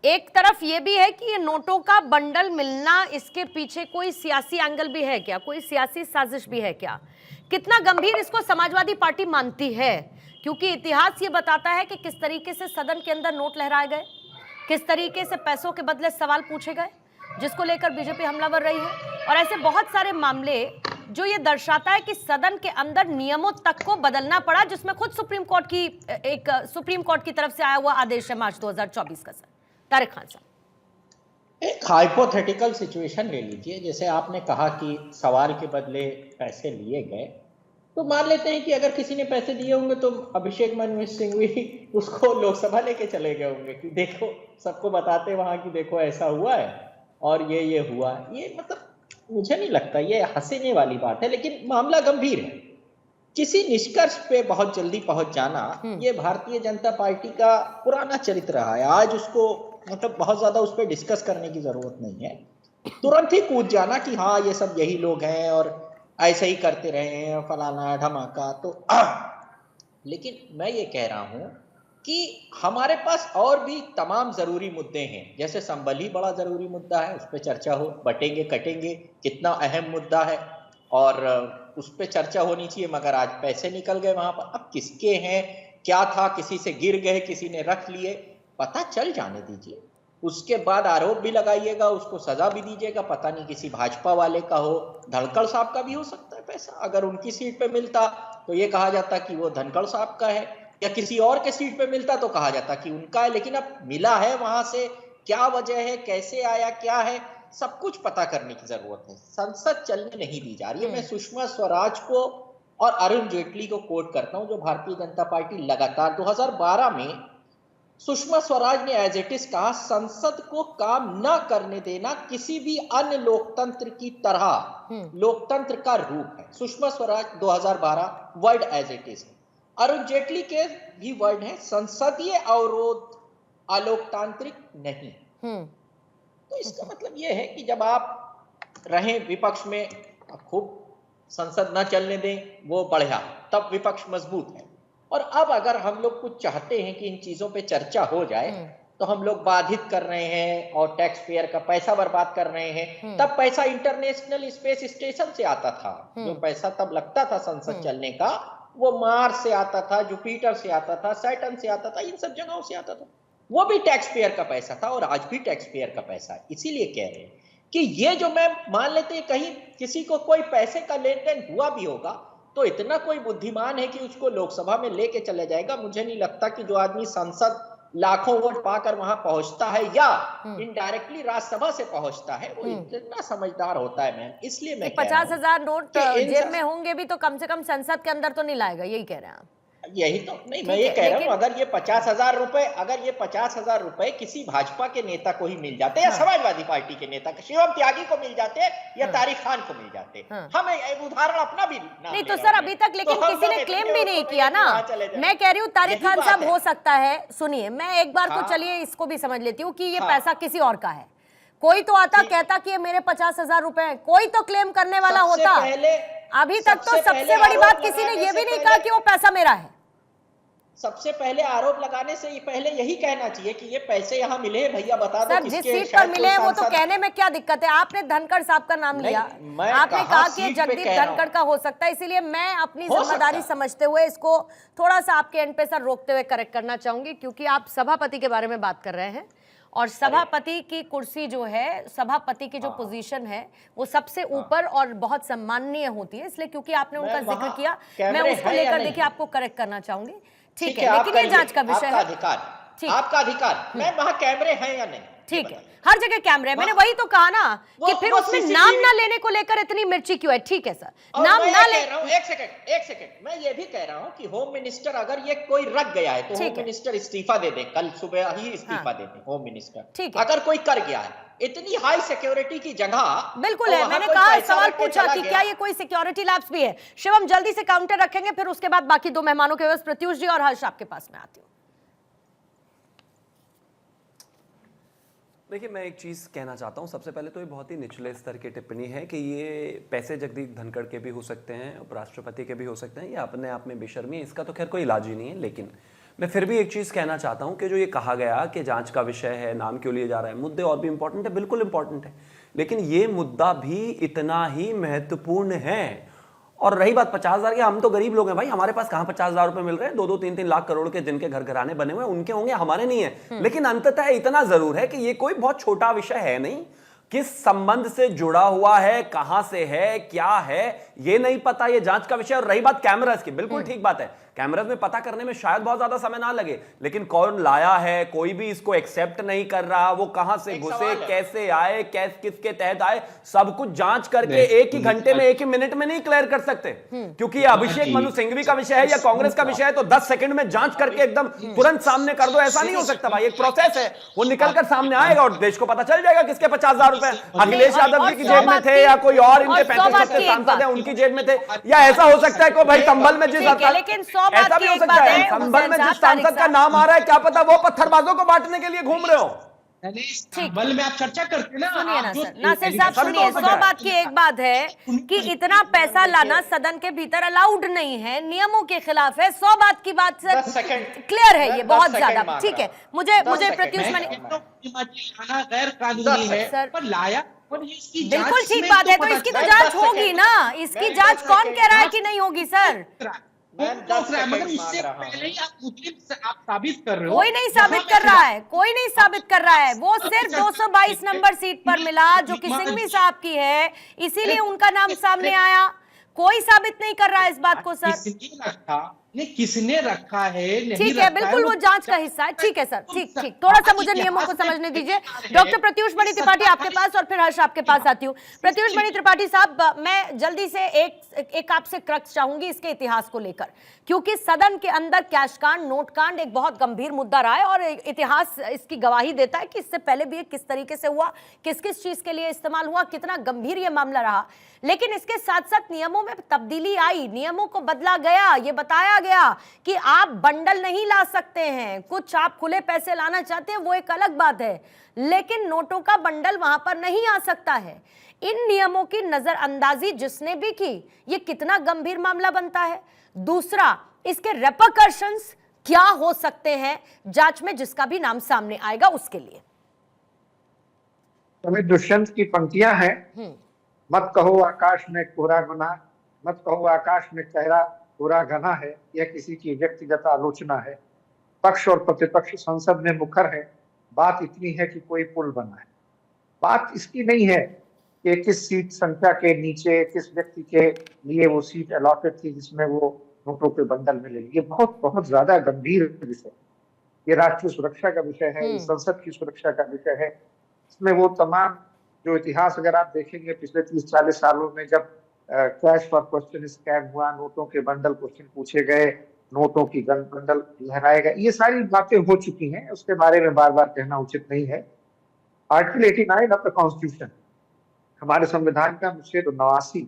एक तरफ ये भी है कि ये नोटों का बंडल मिलना, इसके पीछे कोई सियासी एंगल भी है क्या, कोई सियासी साजिश भी है क्या? कितना गंभीर इसको समाजवादी पार्टी मानती है? क्योंकि इतिहास ये बताता है कि किस तरीके से सदन के अंदर नोट लहराए गए, किस तरीके से पैसों के बदले सवाल पूछे गए, जिसको लेकर बीजेपी हमलावर रही है। और ऐसे बहुत सारे मामले जो ये दर्शाता है कि सदन के अंदर नियमों तक को बदलना पड़ा, जिसमें खुद सुप्रीम कोर्ट की तरफ से आया हुआ आदेश है मार्च 2024 का। सर तारिक खान साहब, एक हाइपोथेटिकल सिचुएशन ले लीजिए, जैसे आपने कहा कि सवाल के बदले पैसे लिए गए, तो मान लेते हैं कि अगर किसी ने पैसे दिए होंगे तो अभिषेक मनु सिंघवी उसको लोकसभा लेके चले गए होंगे कि देखो, सबको बताते वहां कि देखो ऐसा हुआ है और ये हुआ। ये मतलब मुझे नहीं लगता, ये हंसने वाली बात है, लेकिन मामला गंभीर है। किसी निष्कर्ष पे बहुत जल्दी पहुंच जाना, ये भारतीय जनता पार्टी का पुराना चरित्र रहा है। आज उसको मतलब बहुत ज्यादा उस पर डिस्कस करने की जरूरत नहीं है। तुरंत ही कूद जाना कि हाँ ये सब यही लोग हैं और ऐसे ही करते रहे हैं फलाना ढमाका। तो लेकिन मैं ये कह रहा हूं कि हमारे पास और भी तमाम जरूरी मुद्दे हैं, जैसे संबल ही बड़ा जरूरी मुद्दा है, उस पर चर्चा हो, बटेंगे कटेंगे कितना अहम मुद्दा है और उस पर चर्चा होनी चाहिए। मगर आज पैसे निकल गए वहां पर, अब किसके हैं, क्या था, किसी से गिर गए, किसी ने रख लिए, पता चल जाने दीजिए। उसके बाद आरोप भी लगाइएगा, उसको सजा भी दीजिएगा। पता नहीं किसी भाजपा वाले का हो, धनखड़ साहब का भी हो सकता है पैसा। अगर उनकी सीट पे मिलता तो ये कहा जाता कि वो धनखड़ साहब का है, या किसी और के सीट पे मिलता तो कहा जाता कि उनका है। लेकिन अब मिला है वहां से, क्या वजह है, कैसे आया, क्या है, सब कुछ पता करने की जरूरत है। संसद चलने नहीं दी जा रही है। मैं सुषमा स्वराज को और अरुण जेटली को कोट करता हूं, जो भारतीय जनता पार्टी लगातार 2012 में सुषमा स्वराज ने एज इट इज कहा, संसद को काम न करने देना किसी भी अन्य लोकतंत्र की तरह लोकतंत्र का रूप है। Sushma Swaraj 2012 word as it is. Arun Jaitley के भी वर्ड है, संसदीय अवरोध अलोकतांत्रिक नहीं। तो इसका मतलब यह है कि जब आप रहें विपक्ष में, खूब संसद न चलने दें, वो बढ़िया, तब विपक्ष मजबूत है। और अब अगर हम लोग कुछ चाहते हैं कि इन चीजों पे चर्चा हो जाए, तो हम लोग बाधित कर रहे हैं और टैक्स पेयर का पैसा बर्बाद कर रहे हैं। तब पैसा इंटरनेशनल स्पेस स्टेशन से आता था, जो पैसा तब लगता था संसद चलने का, वो मार्स से आता था, जुपिटर से आता था, सैटर्न से आता था, इन सब जगहों से आता था। वो भी टैक्स पेयर का पैसा था और आज भी टैक्स पेयर का पैसा है। इसीलिए कह रहे हैं कि ये जो, मैं मान लेते हैं कहीं किसी को कोई पैसे का लेन देन हुआ भी होगा, तो इतना कोई बुद्धिमान है कि उसको लोकसभा में लेके चले जाएगा? मुझे नहीं लगता कि जो आदमी संसद लाखों वोट पाकर वहां पहुंचता है या इनडायरेक्टली राज्यसभा से पहुंचता है, वो इतना समझदार होता है। मैम, इसलिए मैं 50,000 नोट जेब में होंगे भी तो कम से कम संसद के अंदर तो नहीं लाएगा, यही कह रहे हैं आप? यही तो नहीं, मैं ये कह रहा हूं, अगर ये 50,000 रुपए, अगर ये 50,000 रुपए किसी भाजपा के नेता को ही मिल जाते, या समाजवादी पार्टी के नेता शिवम त्यागी को मिल जाते, या तारिक खान को मिल जाते, हम एक उदाहरण अपना भी नहीं तो सर अभी तक लेकिन किसी ने क्लेम भी नहीं किया ना। मैं कह रही हूँ तारिक खान साहब, हो सकता है, सुनिए, मैं एक बार तो चलिए इसको भी समझ लेती हूँ कि ये पैसा किसी और का है। कोई तो आता कहता कि ये मेरे 50,000 रुपए हैं, कोई तो क्लेम करने वाला होता। अभी तक तो सबसे बड़ी बात किसी ने ये भी नहीं कहा कि वो पैसा मेरा है। सबसे पहले आरोप लगाने से पहले यही कहना चाहिए कि ये पैसे यहाँ मिले, भैया बता दो सर, जिस सीट पर मिले वो तो कहने में क्या दिक्कत है? आपने धनखड़ साहब का नाम लिया, आपने कहा कि जगदीप धनखड़ का हो सकता है, इसीलिए मैं अपनी जिम्मेदारी समझते हुए इसको थोड़ा सा आपके एंड पे सर रोकते हुए करेक्ट करना चाहूंगी, क्योंकि आप सभापति के बारे में बात कर रहे हैं और सभापति की कुर्सी जो है, सभापति की जो पोजीशन है, वो सबसे ऊपर और बहुत सम्माननीय होती है। इसलिए क्योंकि आपने उनका जिक्र किया, मैं उसको लेकर देखिए आपको करेक्ट करना चाहूंगी। ठीक है, लेकिन ये जांच का विषय है, आपका अधिकार। मैं वहां कैमरे हैं या नहीं, ठीक है, हर जगह कैमरे, मैंने वही तो कहा ना कि फिर उसमें नाम ना लेने को लेकर इतनी मिर्ची क्यों है? ठीक है सर, नाम ना ले। एक सेकंड, मैं ये भी कह रहा हूं कि होम मिनिस्टर अगर ये कोई रख गया है तो होम मिनिस्टर इस्तीफा दे दे, कल सुबह ही इस्तीफा दे दे होम मिनिस्टर। अगर कोई कर गया है इतनी हाई सिक्योरिटी की जगह, बिल्कुल है। मैंने कहा, सवाल पूछा कि क्या ये कोई सिक्योरिटी लैप्स भी है? शिवम जल्दी से काउंटर रखेंगे, फिर उसके बाद बाकी दो मेहमानों के पास, प्रत्युष जी और हर्ष आपके पास में आती हूँ। देखिए, मैं एक चीज़ कहना चाहता हूँ। सबसे पहले तो ये बहुत ही निचले स्तर की टिप्पणी है कि ये पैसे जगदीप धनखड़ के भी हो सकते हैं, उपराष्ट्रपति के भी हो सकते हैं, ये अपने आप में बेशर्मी है, इसका तो खैर कोई इलाज ही नहीं है। लेकिन मैं फिर भी एक चीज कहना चाहता हूं कि जो ये कहा गया कि जांच का विषय है, नाम क्यों लिए जा रहा है, मुद्दे और भी इंपॉर्टेंट है, बिल्कुल इंपॉर्टेंट है, लेकिन ये मुद्दा भी इतना ही महत्वपूर्ण है। और रही बात 50,000 की, हम तो गरीब लोग हैं भाई, हमारे पास कहां 50,000 रुपए मिल रहे हैं? 2-2, 3-3 लाख करोड़ के जिनके घर घराने बने हुए हैं उनके होंगे, हमारे नहीं है। लेकिन अंततः इतना जरूर है कि ये कोई बहुत छोटा विषय है नहीं। किस संबंध से जुड़ा हुआ है, कहां से है, क्या है, ये नहीं पता, ये जांच का विषय। और रही बात कैमरास की, बिल्कुल ठीक बात है, कैमरास में पता करने में शायद बहुत ज्यादा समय ना लगे, लेकिन कौन लाया है, कोई भी इसको एक्सेप्ट नहीं कर रहा, वो कहां से घुसे, कैसे आए, किसके तहत आए, सब कुछ जांच करके एक ही घंटे में, एक ही मिनट में नहीं क्लियर कर सकते, क्योंकि ये अभिषेक मनु सिंघवी का विषय है या कांग्रेस का विषय है तो 10 सेकंड में जांच करके एकदम तुरंत सामने कर दो, ऐसा नहीं हो सकता भाई। एक प्रोसेस है, वो निकलकर सामने आएगा और देश को पता चल जाएगा किसके 50,000 रुपए अखिलेश यादव जी की जेब में थे या कोई और इनके 35 सांसद है उनकी जेब में थे, या ऐसा हो सकता है कि भाई संभल में जिस ऐसा भी हो सकता है संभल में जिस सांसद का नाम आ रहा है, क्या पता वो पत्थरबाजों को बांटने के लिए घूम रहे हो। बल में आप चर्चा करते ना, सुनिए ना आप जो सर, नासिर साहब सभी सुनिए, तो हो 100 सकता है। बात की एक बात है कि इतना पैसा लाना सदन के भीतर अलाउड नहीं है, नियमों के खिलाफ है। 100 बात की बात 10 सर सेकंड क्लियर है, ये 10 बहुत सेकंड ज्यादा मांग ठीक है। रहा हूं। मुझे 10 मुझे सेकंड प्रत्युष मैं मणि लाना गैर कानूनी है, सर, पर लाया और इसकी बिल्कुल जांच ठीक में बात है, तो पता इसकी तो चला। जांच 10 होगी सेकंड। ना, इसकी मैं जांच 10 कौन सेकंड कह रहा है कि नहीं होगी सर? मैं 10 सेकंड मगर मांग इससे रहा हूं। पहले ही आप मुस्लिम आप साबित कर रहे हो। कोई नहीं साबित कर रहा है, कोई नहीं साबित कर रहा है। वो सिर्फ 222 नंबर सीट पर मिला जो कि सिंघवी साहब की है, इसीलिए उनका नाम सामने आया। कोई साबित नहीं कर रहा है इस बात को सर। किसने रखा, नहीं किसने रखा है, नहीं ठीक है, रखा बिल्कुल वो जांच का हिस्सा है। ठीक है सर, ठीक ठीक, थोड़ा सा मुझे नियमों को समझने दीजिए। डॉक्टर प्रत्युष मणि त्रिपाठी आपके पास और फिर हर्ष आपके पास आती हूँ। प्रत्युष मणि त्रिपाठी साहब, मैं जल्दी से एक आपसे क्रक्स चाहूंगी इसके इतिहास को लेकर, क्योंकि सदन के अंदर कैश कांड, नोट कांड एक बहुत गंभीर मुद्दा रहा है और इतिहास इसकी गवाही देता है कि इससे पहले भी ये किस तरीके से हुआ, किस किस चीज के लिए इस्तेमाल हुआ, कितना गंभीर ये मामला रहा। लेकिन इसके साथ साथ नियमों में तब्दीली आई, नियमों को बदला गया, ये बताया गया कि आप बंडल नहीं ला सकते हैं, कुछ आप खुले पैसे लाना चाहते हैं वो एक अलग बात है, लेकिन नोटों का बंडल वहां पर नहीं आ सकता है। इन नियमों की नजरअंदाजी जिसने भी की, ये कितना गंभीर मामला बनता है। दूसरा, इसके रेपरकशंस क्या हो सकते हैं जांच में, जिसका भी नाम सामने आएगा उसके लिए। हमें दुष्यंत की पंक्तियां हैं, मत कहो आकाश में कोरा गुना, मत कहो आकाश में कहरा कोरा घना है, यह किसी की व्यक्तिगत आलोचना है। पक्ष और प्रतिपक्ष संसद में मुखर है, बात इतनी है कि कोई पुल बना है। बात इसकी नहीं है कि किस सीट संख्या के नीचे किस व्यक्ति के लिए वो सीट अलॉटेड थी जिसमें वो नोटों के बंडल मिले। ये बहुत बहुत ज्यादा गंभीर विषय है, ये राष्ट्रीय सुरक्षा का विषय है, ये संसद की सुरक्षा का विषय है। इसमें वो तमाम जो इतिहास अगर आप देखेंगे पिछले 30-40 सालों में, जब कैश फॉर क्वेश्चन स्कैम हुआ, नोटों के बंडल क्वेश्चन पूछे गए, नोटों की बंडल लहराए गए, ये सारी बातें हो चुकी हैं, उसके बारे में बार बार कहना उचित नहीं है। आर्टिकल 89 ऑफ द कॉन्स्टिट्यूशन, हमारे संविधान का अनुच्छेद 89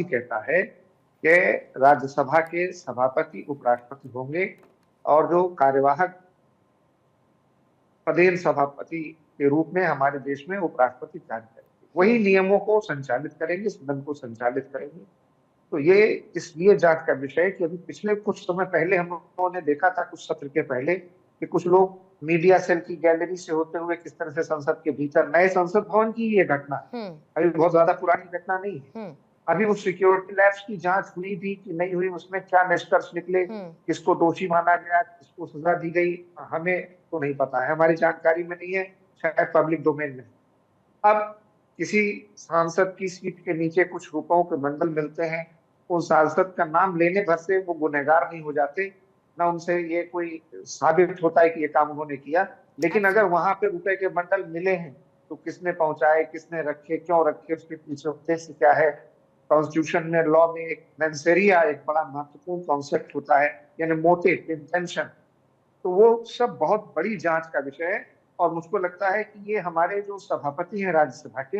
कहता है कि राज्यसभा के सभापति उपराष्ट्रपति होंगे और जो कार्यवाहक पदेन सभापति के रूप में हमारे देश में उपराष्ट्रपति कार्य करेंगे, वही नियमों को संचालित करेंगे, सदन को संचालित करेंगे। तो ये इसलिए जांच का विषय है कि अभी पिछले कुछ समय पहले हम लोगों ने देखा था, कुछ सत्र के पहले, कि कुछ लोग मीडिया सेल की गैलरी से होते हुए किस तरह से संसद के भीतर, नए संसद भवन की ये घटना अभी बहुत ज्यादा पुरानी घटना नहीं है, अभी वो सिक्योरिटी लैब्स की जांच हुई भी कि नहीं हुई, उसमें क्या निष्कर्ष निकले, किसको दोषी माना गया, किसको सजा दी गई, हमें तो नहीं पता है, हमारी जानकारी में नहीं है, शायद पब्लिक डोमेन में। अब किसी सांसद की सीट के नीचे कुछ रुपयों के बंडल मिलते हैं, उस सांसद का नाम लेने भर से वो गुनहगार नहीं हो जाते, ना उनसे ये कोई साबित होता है कि ये काम उन्होंने किया। लेकिन अगर वहां पे रुपए के बंडल मिले हैं तो किसने पहुंचाए, किसने रखे, क्यों रखे, उसके पीछे उद्देश्य क्या है। कॉन्स्टिट्यूशन में, लॉ में एक मेंसेरिया, एक बड़ा महत्वपूर्ण कॉन्सेप्ट होता है, यानी मोटिव, इंटेंशन। तो वो सब बहुत बड़ी जांच का विषय है और मुझको लगता है कि ये हमारे जो सभापति हैं राज्यसभा के,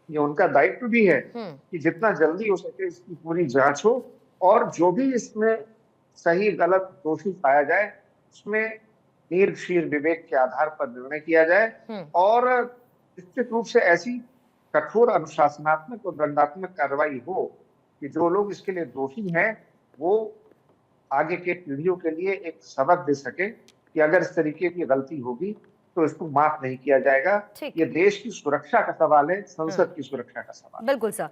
ये उनका दायित्व भी है कि जितना जल्दी हो सके इसकी पूरी जांच हो और जो भी इसमें सही गलत दोषी पाया जाए उसमें नीरशीर विवेक के आधार पर निर्णय किया जाए और निश्चित रूप से ऐसी कठोर अनुशासनात्मक और दंडात्मक कार्रवाई हो कि जो लोग इसके लिए दोषी हैं वो आगे के पीढ़ियों के लिए एक सबक दे सके कि अगर इस तरीके की गलती होगी तो इसको माफ नहीं किया जाएगा। ठीक। ये देश की सुरक्षा का सवाल है, संसद की सुरक्षा का सवाल है। बिल्कुल सर।